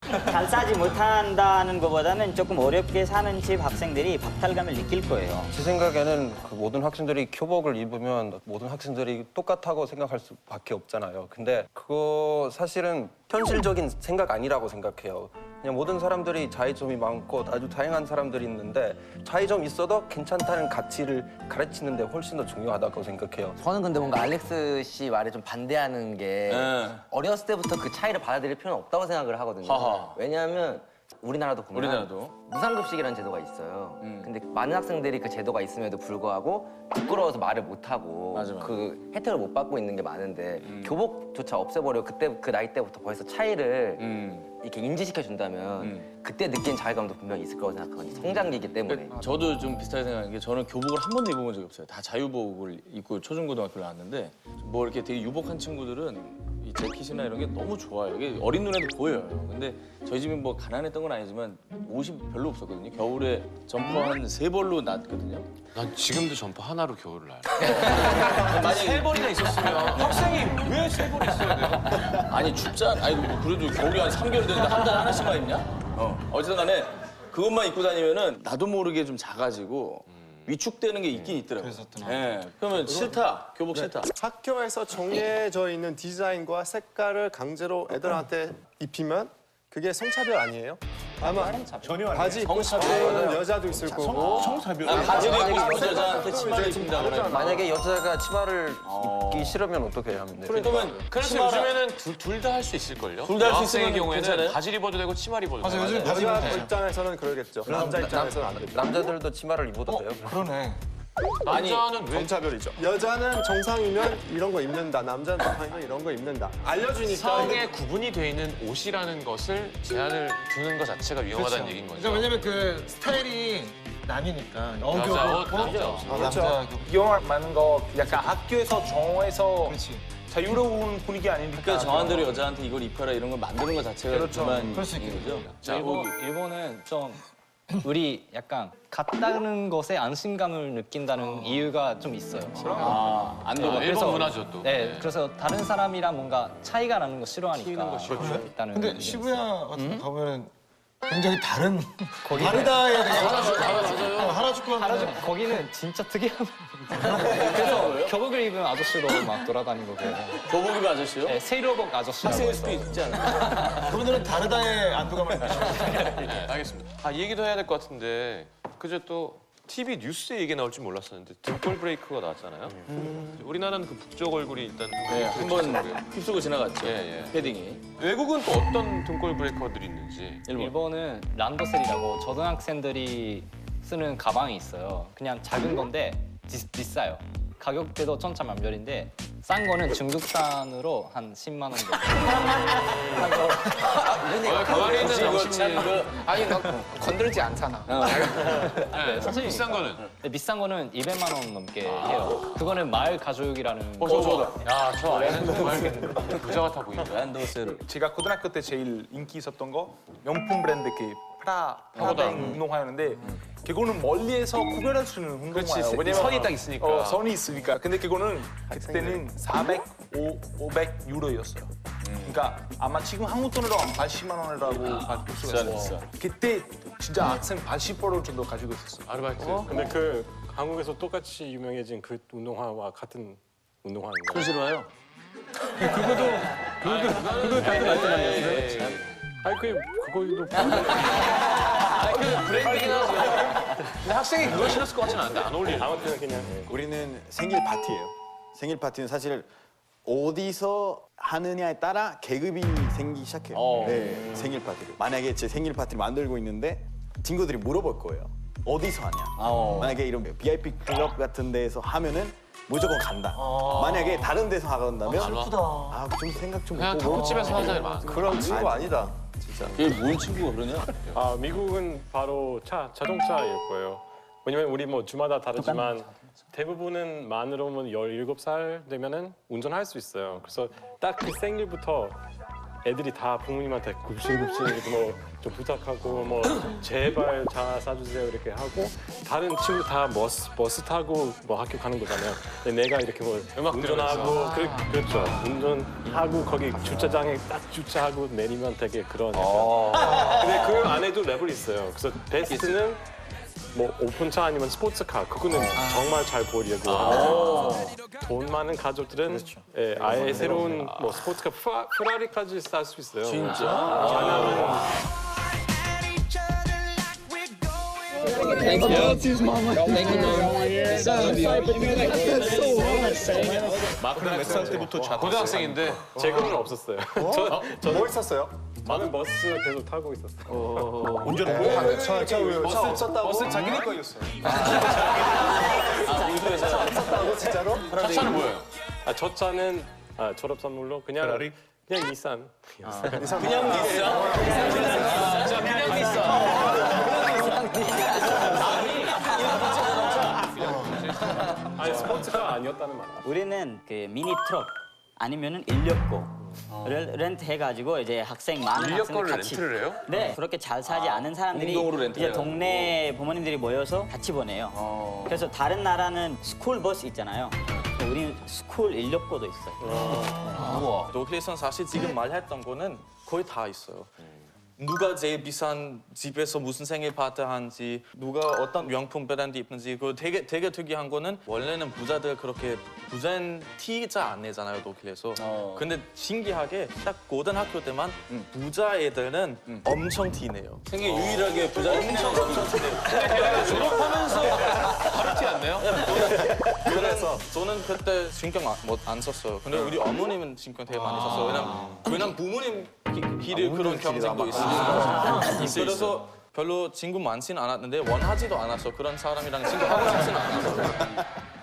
잘 싸지 못한다는 것보다는 조금 어렵게 사는 집 학생들이 박탈감을 느낄 거예요. 제 생각에는 그 모든 학생들이 교복을 입으면 모든 학생들이 똑같다고 생각할 수밖에 없잖아요. 근데 그거 사실은 현실적인 생각 아니라고 생각해요. 그냥 모든 사람들이 차이점이 많고 아주 다양한 사람들이 있는데 차이점 있어도 괜찮다는 가치를 가르치는 데 훨씬 더 중요하다고 생각해요. 저는 근데 뭔가 알렉스 씨 말에 좀 반대하는 게 어렸을 때부터 그 차이를 받아들일 필요는 없다고 생각을 하거든요. 하하. 왜냐하면 우리나라도 보면 우리나라도. 무상급식이라는 제도가 있어요. 근데 많은 학생들이 그 제도가 있음에도 불구하고 부끄러워서 말을 못하고 맞아, 맞아. 그 혜택을 못 받고 있는 게 많은데 교복조차 없애버리고 그때 그 나이 때부터 벌써 차이를 이렇게 인지시켜 준다면 그때 느낀 자괴감도 분명히 있을 거라고 생각하거든요. 성장기이기 때문에. 저도 좀 비슷하게 생각하는 게 저는 교복을 한 번도 입어본 적이 없어요. 다 자유복을 입고 초중고등학교를 나왔는데 뭐 이렇게 되게 유복한 친구들은 이 재킷이나 이런 게 너무 좋아요. 이게 어린 눈에도 보여요. 근데 저희 집이 뭐 가난했던 건 아니지만 옷이 별로 없었거든요. 겨울에 점퍼 한 3벌로 났거든요. 난 지금도 점퍼 하나로 겨울을 나요. 만약에 세 번이나 있었으면 학생이 왜 세 번 있어야 돼요? 아니 춥잖아. 아니 뭐 그래도 겨울이 한 3개월 되는데 한 달에 하나씩만 입냐? 어쨌든 간에 그것만 입고 다니면은 나도 모르게 좀 작아지고 위축되는 게 있긴 있더라고요. 예. 그러면 싫다. 교복 싫다. 학교에서 정해져 있는 디자인과 색깔을 강제로 애들한테 입히면 그게 성차별 아니에요? 아마 바지 입고 싶은 여자도 있을 거고 바지를 입고 싶은 여자한테 치마를 입힌다거나. 만약에 여자가 치마를 입기 싫으면 어떻게 하면 돼요? 그러면 그래서 치마를- 요즘에는 둘 다 할 수 있을걸요? 둘다할수 여학생의 있으면 경우에는 괜찮아요? 바지를 입어도 되고 치마를 입어도 되고. 요즘 바지 여자 입어도 입장에서는 그러겠죠. 남자 입장에서는 안 되죠. 남자들도 치마를 입어도 돼요? 그러네. 남자는 왜 정차별이죠. 여자는 정상이면 이런 거 입는다. 남자는 정상이면 이런 거 입는다. 알려주니까 성에 구분이 돼 있는 옷이라는 것을 제한을 두는 것 자체가 위험하다는 얘기인 거죠. 그러니까 왜냐면 그 스타일이 나뉘니까. 여자 옷, 남자 옷. 남자 교복. 경험 많은 거 약간 학교에서 정해서 그렇지. 자유로운 분위기 아니니까. 그러니까 정한대로 여자한테 이걸 입혀라 이런 걸 만드는 것 자체가 그렇죠. 그만 그럴 수 거죠. 자, 일본은 좀 우리 약간 같다는 것에 안심감을 느낀다는 이유가 좀 있어요. 안도가. 아, 일본 문화죠 또. 네, 그래서 다른 사람이랑 뭔가 차이가 나는 거 싫어하니까. 일단은 근데 시부야 같은 데 가면은 굉장히 다른 다르다에 대해 하라주쿠 하면 거기는 진짜 특이한. 그래서 교복을 입은 아저씨로 막 돌아다니고 그래요. 교복 입은 아저씨요? 네, 세일러복 아저씨라고 학생일 해서. 수도 있지 않아요? 그분들은 다르다에 안도감을 느끼죠. 네, 알겠습니다. 아, 이 얘기도 해야 될 것 같은데 그저 또 TV 뉴스에 얘기 나올 줄 몰랐었는데 등골 브레이크가 나왔잖아요. 우리나라는 그 북쪽 얼굴이 일단 네, 한번 휩쓰고 지나갔죠. 예, 예. 패딩이. 외국은 또 어떤 등골 브레이커들이 있는지. 일본은 란도셀이라고 초등학생들이 쓰는 가방이 있어요. 그냥 작은 건데 비싸요. 가격대도 천차만별인데 싼 거는 중국산으로 한 10만 원 정도. 가만히 있는 당신이 아니 나 건들지 않잖아. 네, 사실 비싼 거는. 네, 비싼 거는 200만 원 넘게 해요. 그거는 마을 가죽이라는. 야, 저 아이는 정말 부자 같아 보인다. 란도세를. 제가 고등학교 때 제일 인기 있었던 거 명품 브랜드 그 파고다. 프라뱅 운동화였는데 그거는 멀리에서 구별할 수 있는 운동화예요. 왜냐면 선이 딱 있으니까. 선이 있으니까. 근데 그거는 그때는 400, 500 유로였어요. 그러니까 아마 지금 한국 돈으로 한 80만 원이라고 볼 수가 비싸네, 있어요. 비싸. 그때 진짜 학생 80% 정도 가지고 있었어요. 아르바이트. 근데 그 한국에서 똑같이 유명해진 그 운동화와 같은 운동화인가요? 손 싫어요? 아니 그거도 브랜드긴 하죠. 근데 학생이 그걸 신었을 것 같지는 않은데 안 어울리는. 아무튼 그냥 우리는 생일 파티예요. 생일 파티는 사실 어디서 하느냐에 따라 계급이 생기기 시작해요. 네, 생일 파티를. 만약에 제 생일 파티를 만들고 있는데 친구들이 물어볼 거예요. 어디서 하냐. 만약에 이런 VIP 클럽 같은 데서 하면은 무조건 간다. 만약에 다른 데서 하간다면 좀 생각 좀 그냥 해보고. 탁구집에서 하는 사람이 많아. 그런 친구 아니다. 그게 뭔 친구가 그러냐? 아 미국은 바로 자동차일 거예요. 왜냐면 우리 뭐 주마다 다르지만 대부분은 만으로 뭐 17살 되면은 운전할 수 있어요. 그래서 딱 그 생일부터 애들이 다 부모님한테 굽신굽신 이렇게 뭐 좀 부탁하고 뭐 제발 차 사주세요 이렇게 하고 다른 친구 다 버스 타고 뭐 학교 가는 거잖아요. 근데 내가 이렇게 뭐 운전하고 그렇죠. 운전하고 거기 주차장에 딱 주차하고 내리면 되게 그런 약간. 근데 그 안에도 레벨이 있어요. 그래서 베스트는 뭐 오픈차 아니면 스포츠카 그거는 정말 잘 보려고 하고 돈 많은 가족들은 예, 아예 새로운 뭐 스포츠카 페라리까지 살 수 있어요. 진짜? 마크는 몇 살 때부터 차 고등학생인데 제 거는 없었어요. 뭐 있었어요? 저는 버스 계속 타고 있었어요. 운전을 왜 하는 차 없었다고? 버스 자기네 거였어요. 없었다고 진짜로? 첫 차는 뭐예요? 첫 차는 졸업 선물로 그냥 페라리? 그냥 닛산. 아니 스포츠가 아니었다는 말. 우리는 그 미니 트럭 아니면은 인력거를 렌트해가지고 이제 학생 많은 학생들 인력거를 같이 렌트를 해요? 네 그렇게 잘 사지 않은 사람들이 공동으로 렌트해요. 이제 동네 부모님들이 모여서 같이 보내요. 그래서 다른 나라는 스쿨 버스 있잖아요. 우리는 스쿨 인력거도 있어요. 독일에선 사실 지금 말했던 거는 거의 다 있어요. 누가 제일 비싼 집에서 무슨 생일 파티 하는지, 누가 어떤 명품 브랜드 입는지, 그 되게 특이한 거는 원래는 부자들 그렇게 부자는 티 잘 안 내잖아요 독일에서. 근데 신기하게 딱 고등학교 때만 부자 애들은 엄청 티 내요. 생애 유일하게 부자를 엄청 티 내요. 졸업하면서 바로 티 안 내요? 그래서 저는 그때 신경 안 썼어요. 근데 우리 어머님은 신경 되게 많이 썼어요. 왜냐면 부모님 길을 그런 경쟁도 있으니까. 그래서 별로 친구 많지는 않았는데 원하지도 않았어. 그런 사람이랑 친구하고 싶지는 않았어.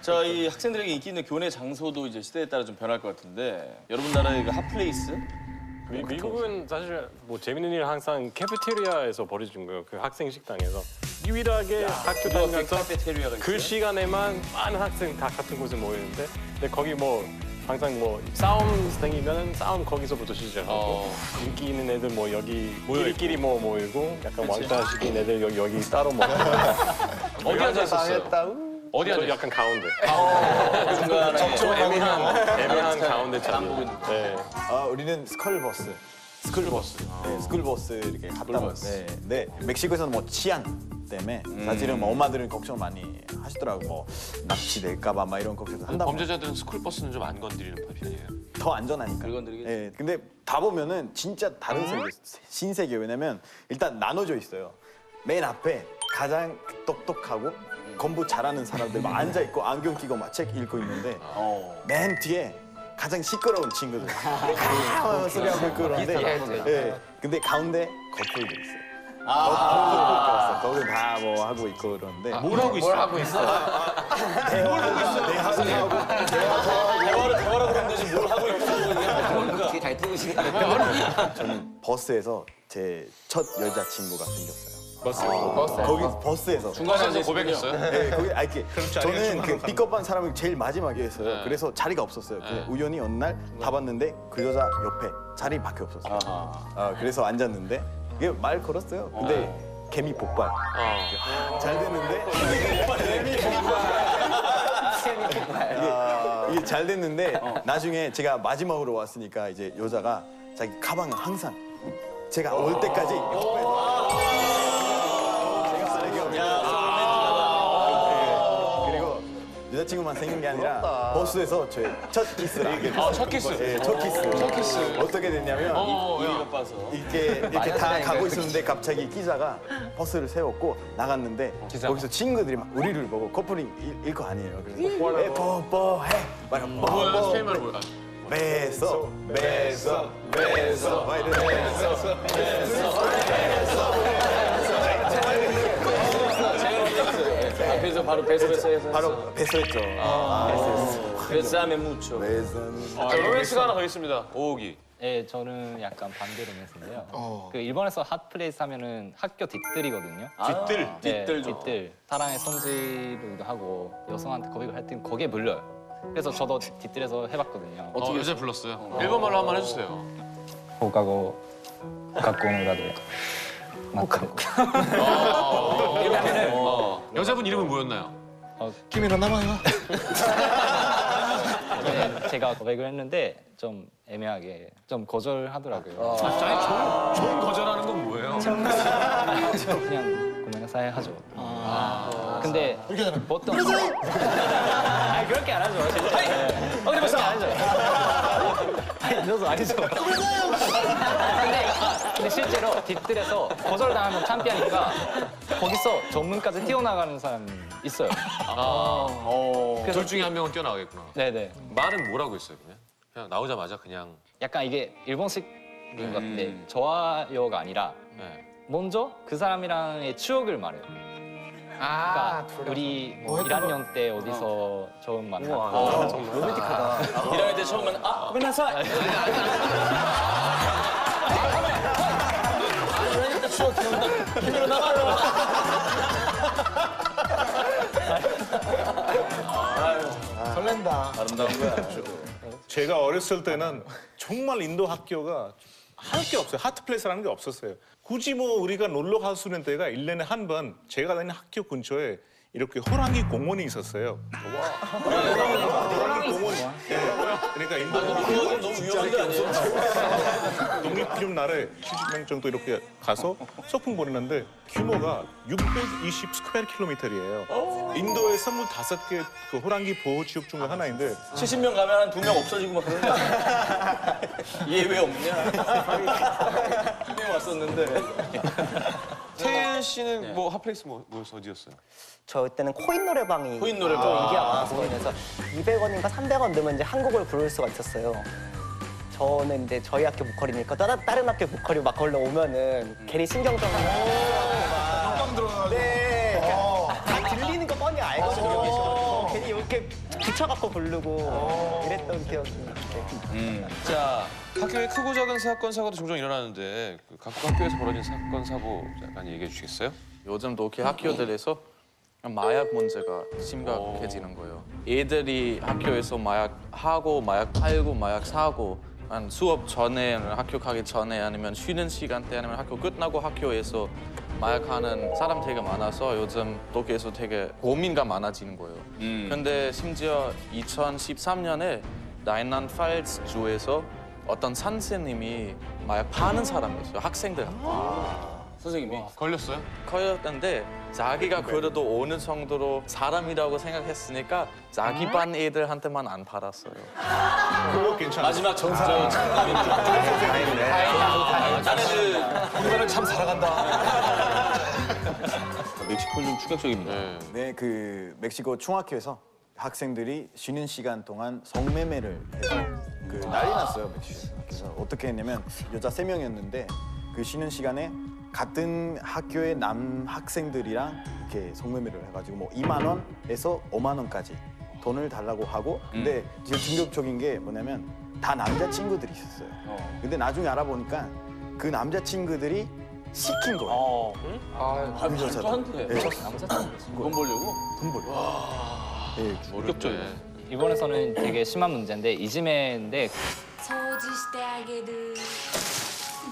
자, 이 학생들에게 인기 있는 교내 장소도 이제 시대에 따라 좀 변할 것 같은데 여러분 나라의 그 핫플레이스? 미국은 사실 뭐 재밌는 일 항상 캐피테리아에서 벌어진 거예요. 그 학생 식당에서 유일하게 학교 다니면서 카페테리아가 그 시간에만 많은 학생 다 같은 곳에 모이는데 근데 거기 뭐 항상 뭐 싸움 생기면 싸움 거기서부터 시작하고 인기 있는 애들 뭐 여기 끼리끼리 뭐 모이고 약간 왕따시킨 애들 여기 따로 모이고 어디 앉았었어요? 어디 앉았어요? 약간 가운데 중간에 좀 애매한 가운데 자리. 네. 우리는 스쿨버스. 네, 스쿨버스 이렇게 갔다 왔어요. 네, 멕시코에서는 뭐 치안 때문에 사실은 뭐 엄마들은 걱정 많이 하시더라고. 뭐 납치될까봐 막 이런 걱정도 한다고. 범죄자들은 스쿨버스는 좀 안 건드리는 편이에요. 더 안전하니까. 네, 근데 다 보면은 진짜 다른 세계, 신세계. 왜냐면 일단 나눠져 있어요. 맨 앞에 가장 똑똑하고 공부 잘하는 사람들 막 앉아 있고 안경 끼고 막 책 읽고 있는데 맨 뒤에 가장 시끄러운 친구들. 소리하고 있고 그러는데. 네, 근데 가운데 커플도 있어요. 거기 다 뭐 하고 있고 그러는데. 뭘 하고 있어? 대화를 그러는데 지금 뭘 하고 있어? 되게 잘 뜨고 시간에. 저는 버스에서 제 첫 여자친구가 생겼어요. 버스. 거기 버스에서. 중간에서 고백했어요? 네, 거기 저는 그 픽업한 사람을 제일 마지막에 했어요. 네. 그래서 자리가 없었어요. 근데 우연히 어느 날 가봤는데 그 여자 옆에 자리밖에 없었어요. 그래서 앉았는데 이게 말 걸었어요. 근데 개미 폭발. 잘 됐는데 이게 잘 됐는데 나중에 제가 마지막으로 왔으니까 이제 여자가 자기 가방을 항상 제가 올 때까지 옆에서 그리고 여자친구만 생긴 게 아니라 버스에서 저의 첫 키스를 하게 됐어요. 첫 키스? 네, 첫 키스. 어떻게 됐냐면 이렇게 다 가고 있었는데 갑자기 기자가 버스를 세웠고 나갔는데 거기서 친구들이 막 우리를 보고 커플인 일 거 아니에요. 그래서 뽀뽀해 막 뽀뽀 스페인말로 뭐야? beso 막 이러는데 그래서 바로 배서해서 바로 베소했죠. 베사메 무초. 로맨스가 하나 더 있습니다. 오기. 네, 저는 약간 반대로 했는데요. 그 일본에서 핫플레이스 하면은 학교 뒷뜰이거든요. 뒷뜰? 네, 뒷뜰. 사랑의 성지르기도 하고 여성한테 고백을 할 때 거기에 물려요. 그래서 저도 뒷뜰에서 해봤거든요. 어떻게 여자 불렀어요? 일본말로 한번 해주세요. 放課後学校の裏で待ってる 여자분 이름은 뭐였나요? 김이란 남아요. 네, 제가 고백을 했는데 좀 애매하게 좀 거절하더라고요. 좋은 거절하는 건 뭐예요? 그냥 고민사에 하죠. 근데 보통 아니 그렇게 안 하죠. 진짜. 근데 벌써 안 하죠. 아니 저도 아니죠. 근데 실제로 뒷뜰에서 거절당하면 창피하니까 거기서 정문까지 뛰어나가는 사람 있어요. 둘 중에 한 명은 뛰어나가겠구나. 네네. 말은 뭐라고 했어요, 그냥 나오자마자 그냥. 약간 이게 일본식인 것 같은데 좋아요가 아니라 네. 먼저 그 사람이랑의 추억을 말해요. 그러니까 우리 뭐 1학년 때 어디서 처음 만났고 정말 로맨틱하다. 1학년 때 처음 만나 고민나사. 설렌다. 아름다운 거야. 제가 어렸을 때는 정말 인도 학교가 할 게 없어요. 하트플레이스라는 게 없었어요. 굳이 뭐 우리가 놀러 갈 수 있는 때가 1년에 한 번 제가 다니는 학교 근처에 이렇게 호랑이 공원이 있었어요. 호랑이 공원. 그러니까 인도 그건 너무 위험한 게 아니에요? 독립기념 날에 70명 정도 이렇게 가서 소풍 보내는데 규모가 620 스퀘어 킬로미터예요. 인도에 25개 그 호랑이 보호 지역 중에 하나인데 70명 가면 한 2명 없어지고 막 그런 거 얘 왜 없냐? 2명 왔었는데. 태연 씨는 뭐 핫플레이스 뭐였어, 어디였어요? 저 때는 코인 노래방이 코인 노래방. 좀 인기가 많았어요. 그래서 200원인가 300원 넣으면 이제 한국을 부를 수가 있었어요. 저는 이제 저희 학교 보컬이니까 다른 학교 보컬이 막 걸러 오면은 괜히 신경전을 깜 들어가지고. 네, 다 들리는 거 뻔히 알거든요. 괜히 이렇게 붙여갖고 부르고 이랬던 기억이 있는데. 자, 학교에 크고 작은 사건 사고도 종종 일어나는데 각 학교에서 벌어진 사건 사고 약간 얘기해 주시겠어요? 요즘 독일 학교들에서 마약 문제가 심각해지는 거예요. 애들이 학교에서 마약 하고, 마약 팔고, 마약 사고 한 수업 전에, 학교 가기 전에 아니면 쉬는 시간대 아니면 학교 끝나고 학교에서 마약하는 사람 되게 많아서 요즘 독일에서 되게 고민가 많아지는 거예요. 근데 심지어 2013년에 라인란팔츠 주에서 어떤 선생님이 마약 파는 사람이었어요. 학생들. 선생님이 걸렸어요? 걸렸는데 자기가 그래도 어느 정도로 사람이라고 생각했으니까 자기 반 애들한테만 안 팔았어요. 그거 괜찮아. 마지막 정사를 우리나라는 참 살아간다. 멕시코 좀 충격적입니다. 네, 그 멕시코 중학교에서 학생들이 쉬는 시간 동안 성매매를 해서 그 난리 났어요, 멕시코. 그래서 어떻게 했냐면 여자 3명이었는데 그 쉬는 시간에 같은 학교의 남 학생들이랑 이렇게 성매매를 해가지고 뭐 2만 원에서 5만 원까지 돈을 달라고 하고 근데 제일 충격적인 게 뭐냐면 다 남자친구들이 있었어요. 근데 나중에 알아보니까 그 남자친구들이 시킨 거예요. 그 여자들. 네. 돈 벌려고? 돈 벌려. 네, 어렵죠. 일본에서는 되게 심한 문제인데 이지메인데 掃除してあげる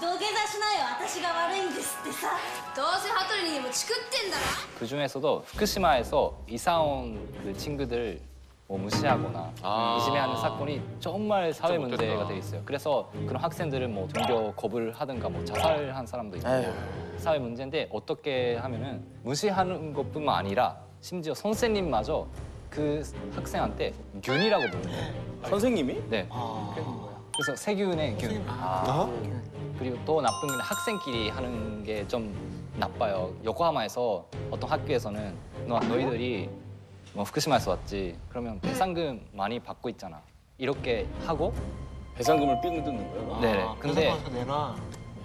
土下座しなよ私が悪いんですってさどうせ羽鳥にもチクってんだろ 그 중에서도 후쿠시마에서 이사 온 그 친구들 뭐 무시하거나 이지메하는 사건이 정말 사회 문제가 돼 있어요. 그래서 그런 학생들은 뭐 등교 거부를 하든가 뭐 자살한 사람도 있고 사회 문제인데 어떻게 하면은 무시하는 것뿐만 아니라 심지어 선생님마저 그 학생한테 균이라고 부르는 거예요. 선생님이? 네. 그래서 세균의 균. 그리고 또 나쁜 건 학생끼리 하는 게 좀 나빠요. 요코하마에서 어떤 학교에서는 너희들이 뭐 후쿠시마에서 왔지. 그러면 배상금 많이 받고 있잖아. 이렇게 하고 배상금을 뜯는 거예요? 네. 근데 내놔.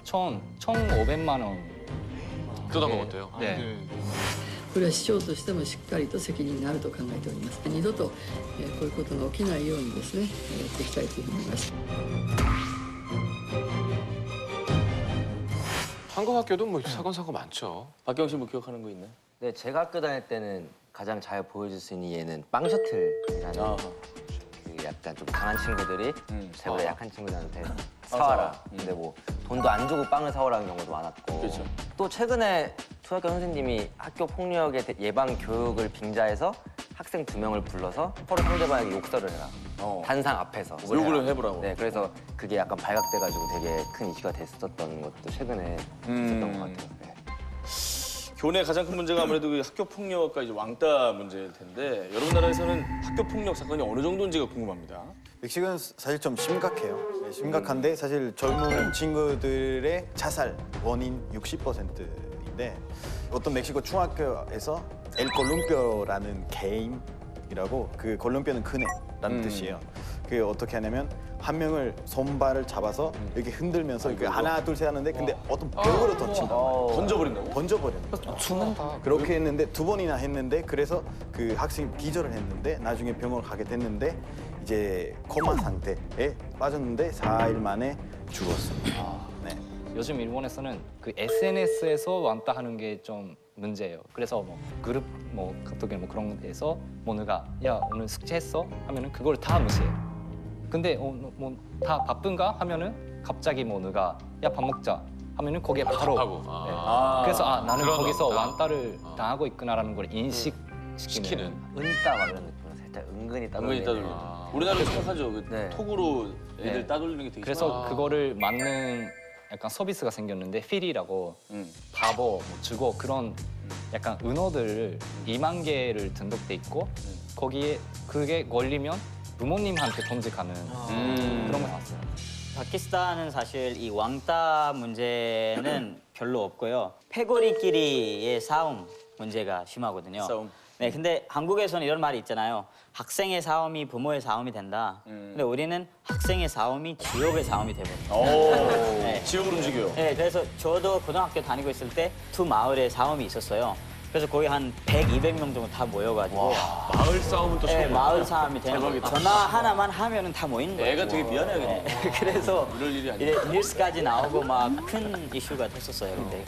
1,500만 원 뜯어먹었대요. 네. これは市長としてもしっかりと責任があると考えております。二度とこういうことが起きないようにですね、やっていきたいというふうに思います。 한국 학교도 뭐 사건 사고 많죠. 박경 씨 뭐 기억하는 거 있나요? 네, 제가 학교 다닐 때는 가장 잘 보여줄 수 있는 예는 빵 셔틀이라는 그 약간 좀 강한 친구들이 저보다 약한 친구들한테 사와라. 근데 뭐 돈도 안 주고 빵을 사오라는 경우도 많았고. 그렇죠. 또 최근에 초등학교 선생님이 학교 폭력의 예방 교육을 빙자해서 학생 2명을 불러서 서로 상대방에게 욕설을 해라. 단상 앞에서. 욕을 해보라고. 네, 그래서 그게 약간 발각돼가지고 되게 큰 이슈가 됐었던 것도 최근에 있었던 것 같아요. 네. 교내 가장 큰 문제가 아무래도 그 학교 폭력과 이제 왕따 문제일 텐데 여러분 나라에서는 학교 폭력 사건이 어느 정도인지가 궁금합니다. 멕시코는 사실 좀 심각해요. 네, 심각한데 사실 젊은 친구들의 자살 원인 60%인데 어떤 멕시코 중학교에서 엘 콜룸피오라는 게임이라고 그 콜룸피오는 그네라는 뜻이에요. 그게 어떻게 하냐면 한 명을 손발을 잡아서 이렇게 흔들면서 이렇게 하나 둘 셋 하는데 근데 어떤 벽으로 던진다. 던져버린다고? 던져버린다. 죽는다. 그렇게 했는데 2번이나 했는데 그래서 그 학생이 기절을 했는데 나중에 병원 가게 됐는데 이제 코마 상태에 빠졌는데 4일 만에 죽었습니다. 네. 요즘 일본에서는 그 SNS에서 왕따하는 게 좀 문제예요. 그래서 뭐 그룹 뭐 카톡이나 뭐 그런 데서 뭐 누가 야 오늘 숙제했어? 하면은 그걸 다 무시해요. 근데 뭐 다 바쁜가? 하면은 갑자기 뭐 누가 야 밥 먹자 하면은 거기에 바로 네. 그래서 나는 그런 거기서 왕따. 왕따를 당하고 있구나라는 걸 인식시키는 은따 막 이런 느낌으로 살짝 은근히 은근히 따돌리는. 따돌려. 우리나라도 생각하죠. 그 네. 톡으로 애들 네. 따돌리는 게 되게 그래서 그거를 맞는 약간 서비스가 생겼는데 필이라고 바보, 뭐 주고 그런 약간 은어들 2만 개를 등록돼 있고 거기에 그게 걸리면 부모님한테 전직하는 그런 거 나왔어요. 파키스탄은 사실 이 왕따 문제는 별로 없고요. 패거리끼리의 싸움 문제가 심하거든요. 싸움. 네, 근데 한국에서는 이런 말이 있잖아요. 학생의 싸움이 부모의 싸움이 된다. 근데 우리는 학생의 싸움이 지옥의 싸움이 되거든요. 네. 지옥을 움직여요. 네, 그래서 저도 고등학교 다니고 있을 때 두 마을에 싸움이 있었어요. 그래서 거의 한 100, 200명 정도 다 모여가지고 마을 싸움은 또 네, 처음 마을 싸움이 되는 거예요. 전화 하나만 하면은 다 모이는 거예요. 애가 되게 미안해하겠네. 네, 그래서 이럴 일이 아니야. 이제 뉴스까지 나오고 막 큰 이슈가 됐었어요. 근데.